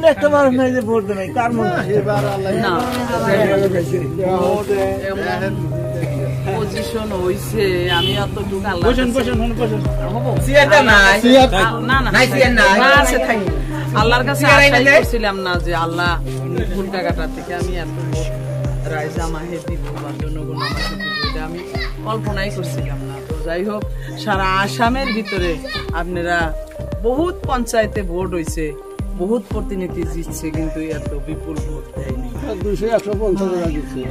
আপনি একটা মানুষ নাই যে ভোট দেন কার মন না পজিশন হইছে আমি এতটুকু আল্লাহ আল্লাহর কাছে আশাই করছিলাম না যে আল্লাহ ফুলকাঘাটা থেকে আমি এত রাইজ আমাকে দিব বা জনগণ আমাকে দিব, এটা আমি কল্পনাই করছিলাম না। তো যাই হোক, সারা আসামের ভিতরে আপনারা বহুত পঞ্চায়েতে ভোট হয়েছে, বহুত প্রতিনিধি জিতছে, কিন্তু এত বিপুল ভোট দেয়নি।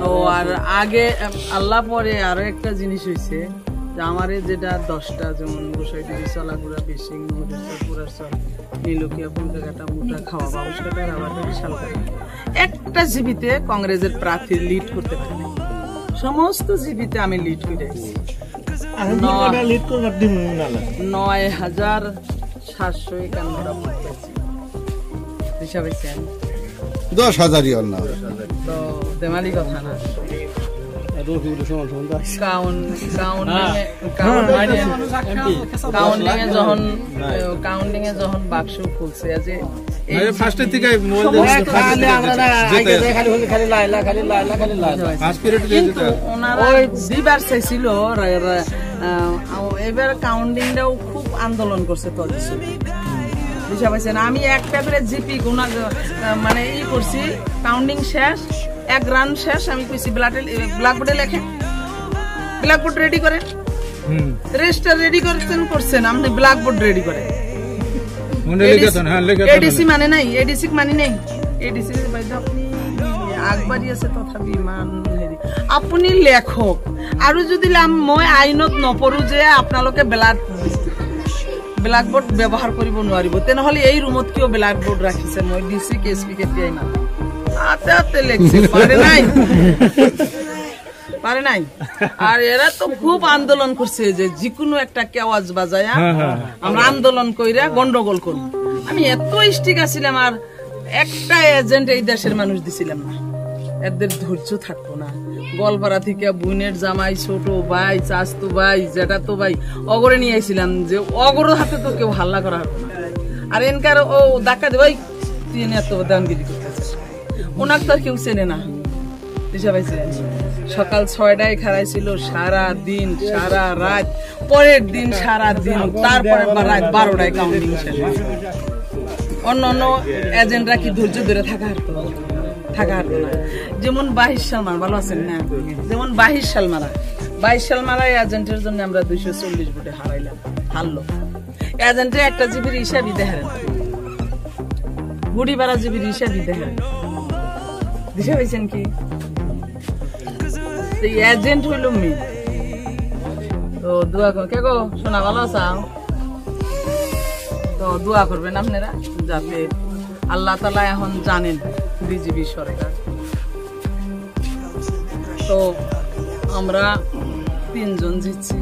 ও আর আগে আল্লাহ পরে আরো একটা জিনিস হয়েছে যে আমারে যেটা 10টা যেমন গোসাইডি চলাগুড়া বেশিং নীলকিয়া ফুলকাঘাটা মোটা খাওয়া বাবুসকাটার আবার বিশাল একটা জিবিতে কংগ্রেসের প্রার্থী লিড করতে পারে না। সমস্ত জিবিতে আমি লিড করে আছি ৯,৭৫১টা ভোট পাইছি। হিসাবে 10,000 না তো তেমালি কথা না। কাউন্টিং এ যখন বাক্স খুলছে যে দিবার চাইছিল, এবার কাউন্টিংটাও খুব আন্দোলন করছে বুঝা পাইছেন। আমি একটা করে জিপি মানে ই করছি, কাউন্টিং শেষ, 1 রান শেষ, আমি কইছি ব্ল্যাকবোর্ডে লেখে, ব্ল্যাকবোর্ড রেডি করেন, রেজিস্টার রেডি করছেন আপনি, ব্ল্যাকবোর্ড রেডি করেন। এডিসি মানে নাই, এডিসি মানে নেই, এডিসি আপনি আগবাড়ি আছে তথাপি আপনি লেখক। আৰু যদি মই আইনত নপঢ়ো যে আপোনালোকে ব্ল্যাকবোর্ড ব্যবহার কৰিব নোৱাৰিব, তেনেহলে এই ৰুমত কিয় ব্ল্যাকবোর্ড ৰাখিছে? মই ডিসি কেএসপি কে দিয়াই না পারে নাই। আর এরা তো খুব আন্দোলন করছে যে যেকোনো একটা আওয়াজ বাজায় আমরা আন্দোলন কইরা গন্ডগোল করব। আমি এত স্টিক আছিলাম, আর একটা এজেন্ট এই দেশের মানুষ দিছিলাম না, এদের ধৈর্য থাকতো না। গোয়ালপাড়া থেকে বোনের জামাই, ছোট ভাই, চাচতো ভাই, জেঠাতো ভাই অগরে নিয়ে আইছিলাম যে অগর হাতে তো কেউ হাল্লা করা হবে না। আর এনকার ও ধাক্কা দে ভাই তুই এত দামগিরি করতেছিস, ওনাকে তো কেউ চেনে না। সকাল 6টায় খাড়াইছিল, সারা দিন সারা রাত, পরের দিন সারা দিন, তারপরে রাত 12টায় কাউন্টিং শেষ। অন্য অন্য এজেন্টরা কি ধৈর্য ধরে থাকা হারতো না। যেমন 22 সালমার, ভালো আছেন না? যেমন 22 সালমারা এজেন্টের জন্য আমরা 240 ভোটে হারলো। এজেন্টের একটা জিবির হিসাবই দেখেন, বুড়ি বাড়া জিবির হিসাবই দেখেন, দিশা পাইছেন কি? এজেন্ট হইল মেয়ে। তো দোয়া কে গো শোনা, ভালো আছাও? তো দোয়া করবেন আপনারা যাতে আল্লাহ তাআলা এখন জানেন বিজেপি সরকার। তো আমরা 3 জন জিতছি,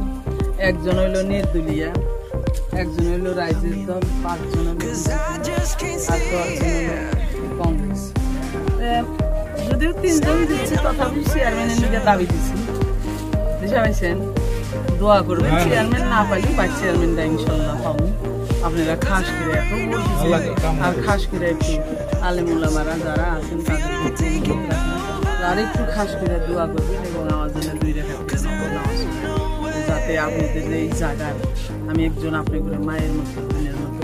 একজন হইল নির্দলীয়, একজন হইল রাইজের দল, 5 জন হইল কংগ্রেস। যদিও 3 জন দিচ্ছি, তথাপি চেয়ারম্যানের নিকে দাবি দিচ্ছি, বুঝা পাইছেন? দোয়া করবেন, চেয়ারম্যান না পাইলে বা চেয়ারম্যানটা ইনশাল্লাহ পাবো। আপনারা খাস করে এত আর খাস করে একটু আলেমুলামারা যারা আছেন তাদের আর একটু খাস করে দোয়া করবেন, এবং আমার জন্য 2 রেখা যাতে আপনাদের এই জায়গার আমি একজন আপনি করে মায়ের মতো, বোনের মতো,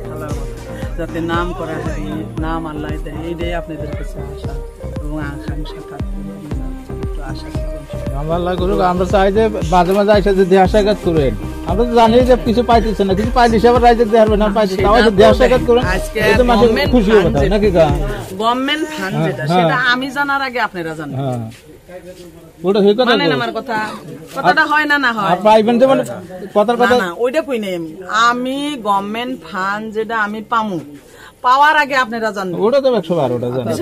খেলার মতো যাতে নাম করা হয়, নাম আল্লাহ দেয়, এইটাই আপনাদের কাছে আশা এবং আকাঙ্ক্ষা থাকবে। আল্লাহ করুক, আমরা চাই যে মাঝে মাঝে এসে যে দেহাসাঘাত করেন। আমরা তো জানি যে কিছু পাইতেছে না, কিছু পাইলে হিসাবে রাইজে দেওয়ার না পাইছে, তাও দেহাসাঘাত করেন, খুশি হবে নাকি? গভর্নমেন্ট ফান্ড যেটা, সেটা আমি জানার আগে আপনারা জানেন। ওটা ঠিক কথা, মানেন আমার কথা? কথাটা হয় না? না হয় পাইবেন যেমন কথার কথা না, ওইটা কই নাই আমি গভর্নমেন্ট ফান্ড যেটা আমি পামু, পাওয়ার আগে আপনারা জানেন, ওটা তো 100 বার ওটা জানেন,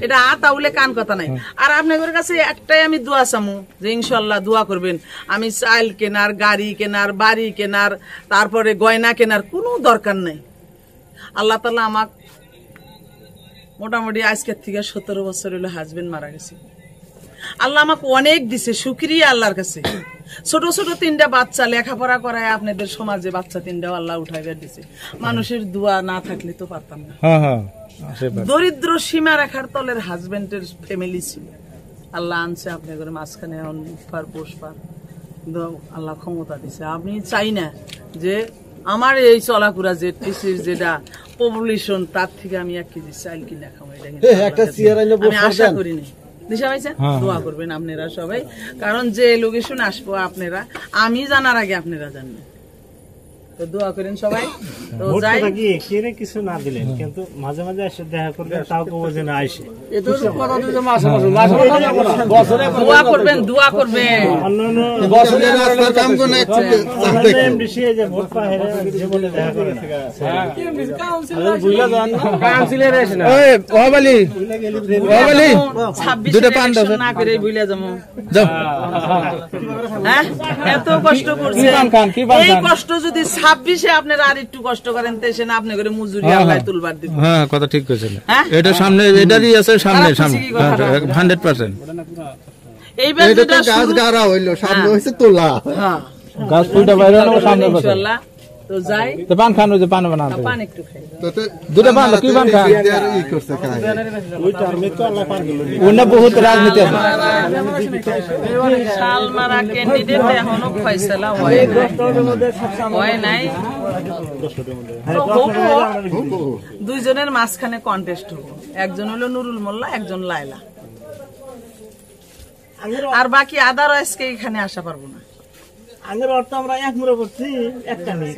এটা তাহলে কান কথা নাই। আর আপনাদের কাছে একটাই আমি দোয়া চামু যে ইনশাআল্লাহ দোয়া করবেন, আমি চাল কেনার, গাড়ি কেনার, বাড়ি কেনার, তারপরে গয়না কেনার কোনো দরকার নাই। আল্লাহ তাআলা আমাক মোটামুটি আজকের থেকে 17 বছর হলো হাজবেন্ড মারা গেছে, আল্লাহ আমাকে অনেক দিছে, শুকরিয়া আল্লাহর কাছে। ছোট ছোট 3টা বাচ্চা লেখাপড়া করায় আপনাদের সমাজে বাচ্চা 3টাও আল্লাহ উঠাইবার দিছে। মানুষের দোয়া না থাকলে তো পারতাম না। দরিদ্র সীমা রেখার তলের হাজবেন্ডের ফ্যামিলি ছিল, আল্লাহ আনছে আপনার ঘরে মাঝখানে পোষপার আল্লাহ ক্ষমতা দিছে। আমি চাই না যে আমার এই চলাকুড়া যে যেটা পপুলেশন তার থেকে আমি 1 কেজি চাল কিনে খাবো, এটা আমি আশা করিনি। দিশা পাইছেন, দোয়া করবেন আপনারা সবাই, কারণ যে লোকেশন আসবো আপনারা আমি জানার আগে আপনারা জানবেন, তো দোয়া করেন সবাই। তো যাই কিছু না দিলেন কিন্তু মাঝে মাঝে এসে দেখা করবেন, তাও কবো যে না আসে। দোয়া করবেন, দোয়া করবেন। এত কষ্ট করছে, এই কষ্ট যদি 26-এ আপনারা আর একটু কষ্ট করেন তেসে না আপনি করে মজুরি আল্লাহ তুলবার দিব। হ্যাঁ, কথা ঠিক কইছেন। এটা সামনে এটারই আছে, সামনে 100%। এইবার যেটা গাছ গাড়া হইলো, সামনে হইছে তোলা। হ্যাঁ, গাছ ফুলটা বাইরে হলো সামনে পাশে। ইনশাআল্লাহ। তো যাই, তো পান খান, ওই যে পান বানাতে পান একটু খাই। দুটো পান কি পান খান? ওইটা বহুত রাজনীতি আছে। শালমারা ক্যান্ডিডেট এখনো ফয়সালা হয় নাই। দুইজনের মাঝখানে কন্টেস্ট হবো, একজন হলো নুরুল মোল্লা, একজন লায়লা, আর বাকি আদারওয়াইজকে এখানে আসা পারবো না। আগের অর্থ আমরা এক মুড়ে করছি, একটা নেই,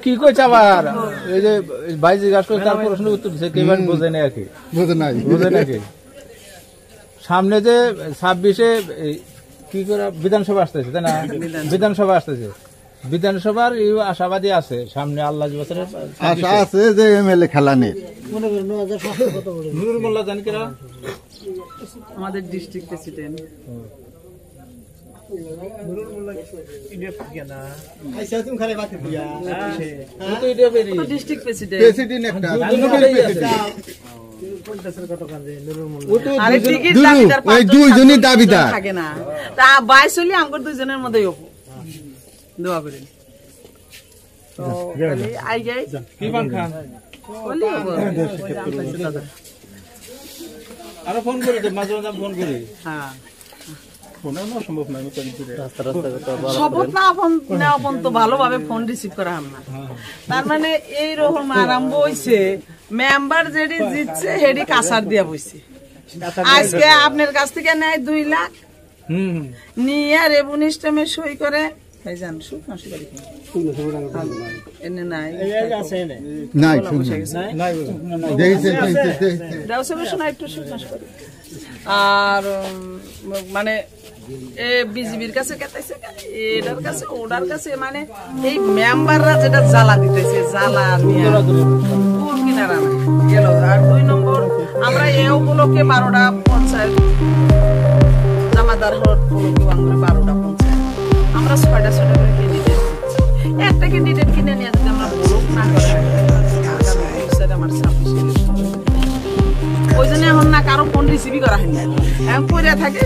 কি কইছে আবার এই যে ভাই জিজ্ঞাসা করে তার প্রশ্নের উত্তর দিচ্ছে, কেউ বোঝে না আর কি, বোঝে নাকি। সামনে যে 26-এ কি করে বিধানসভা আসতেছে, তাই না? বিধানসভা আসতেছে, বিধানসভার আশাবাদী আছে সামনে। আল্লাহ আশা আছে যে এমএলএ খেলা নেই। নুরুল মোল্লা জানি কিরা আমাদের ডিস্ট্রিক্ট প্রেসিডেন্ট। ডিস্ট্রিক্ট প্রেসিডেন্ট দুইজনই দাবিদার থাকে না, তা 22 হলে আমার দুইজনের মধ্যেই হবো। দোয়া করেন। আরো ফোন করি, মাঝে মাঝে ফোন করি। হ্যাঁ, শপথ নেওয়া পর্যন্ত ভালোভাবে ফোন রিসিভ করা হয় না। তার মানে এইরকম আরম্ভ হয়েছে, মেম্বার যেটি জিতছে হেডি কাসার দিয়া বইছে। আজকে আপনার কাছ থেকে নেয় 2 লাখ নিয়ে রেভিনিউ সিস্টেমে সই করে আর মানে বিজেপির কাছে কেতাইছে, এটার কাছে ওটার কাছে, মানে এই মেম্বাররা যেটা জ্বালা দিতেছে, জ্বালা নিয়ে কিনারা গেল। আর 2 নম্বর, আমরা এ উপলক্ষে 12টা পঞ্চায়েত জামাদার উপলক্ষে 12টা পঞ্চায়েত আমরা 6টা করে ক্যান্ডিডেট, একটা ক্যান্ডিডেট কিনে নিয়ে যদি আমরা ব্লক না করি, আমার 26 ওই জন্য এখন না কারো ফোন রিসিভই করা হয় না, এখন পড়ে থাকে।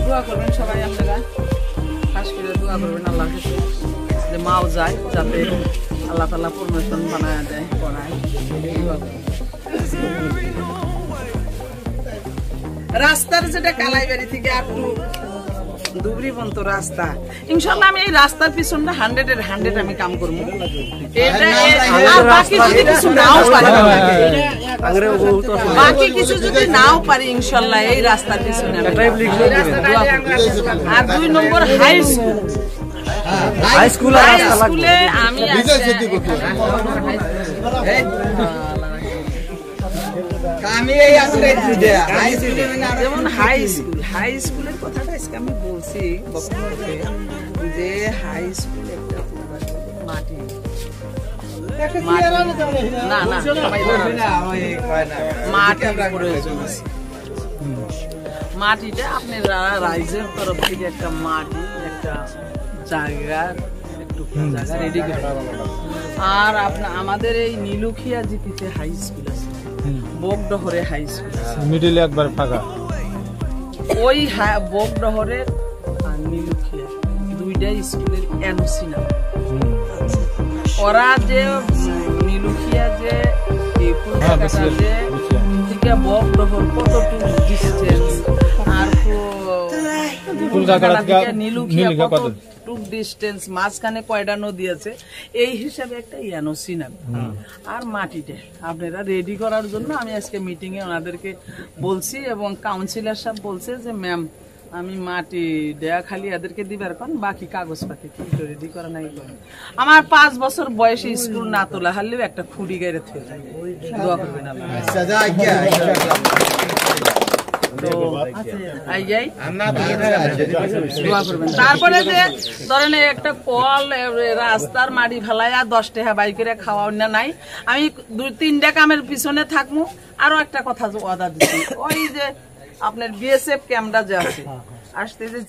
দোয়া করবেন সবাই, আপনারা খাস করে দোয়া করবেন আল্লাহর কাছে যে মাও যায়, যাতে আল্লাহ তাআলা প্রমোশন বানায় দেয়, করায়। রাস্তার যেটা কালাইবাড়ি থেকে একটু ধুবড়ি পর্যন্ত রাস্তা, ইনশাআল্লাহ আমি এই রাস্তার পিছনটা 100-এর 100 আমি কাম করবো। আর বাকি যদি কিছু নাও পারি, বাকি কিছু যদি নাও পারি, ইনশাআল্লাহ এই রাস্তার পিছনে আর 2 নম্বর হাই স্কুলে আমি যেমন হাই স্কুলের কথাটা আজকে আমি বলছি যে হাই স্কুল একটা মাটি মাটিটা আপনারা রাইজের তরফ থেকে একটা মাটি একটা জায়গা একটু জায়গা রেডি করে আর আমাদের এই নীলুখিয়া জিপিতে হাই স্কুল আছে বোকডহরে হাই স্কুল আছে মিডিলে একবার ফাঁকা ওই বোকডহরের আর নীলুখিয়া দুইটাই স্কুলের এনওসি না ওরা যে নীলুখিয়া যে থেকে বোকডহর কতটুকু ডিস্টেন্স আর নীলুখিয়া কতটুকু ডিস্টেন্স মাঝখানে কয়টা নদী আছে এই হিসাবে একটা এনওসি নেবে আর মাটিটা আপনারা রেডি করার জন্য আমি আজকে মিটিং এ ওনাদেরকে বলছি এবং কাউন্সিলর সাহেব বলছে যে ম্যাম আমি মাটি দেয়া খালি এদেরকে দিবার কোন বাকি কাগজপাতি কিন্তু রেডি করা নাই আমার 5 বছর বয়সে স্কুল না তোলা হারলেও একটা খুঁড়ি গাইরে থেকে থাকে দোয়া করবেন আল্লাহ আচ্ছা যাই তারপরে যে ধরেন একটা কল রাস্তার মাটি ফেলাইয়া 10 টাকা বাইকের খাওয়া অন্য নাই আমি 2-3টা কামের পিছনে থাকবো আরো একটা কথা ওয়াদা দিচ্ছি ওই যে আপনার বিএসএফ ক্যামেরা যে আছে আসতে যে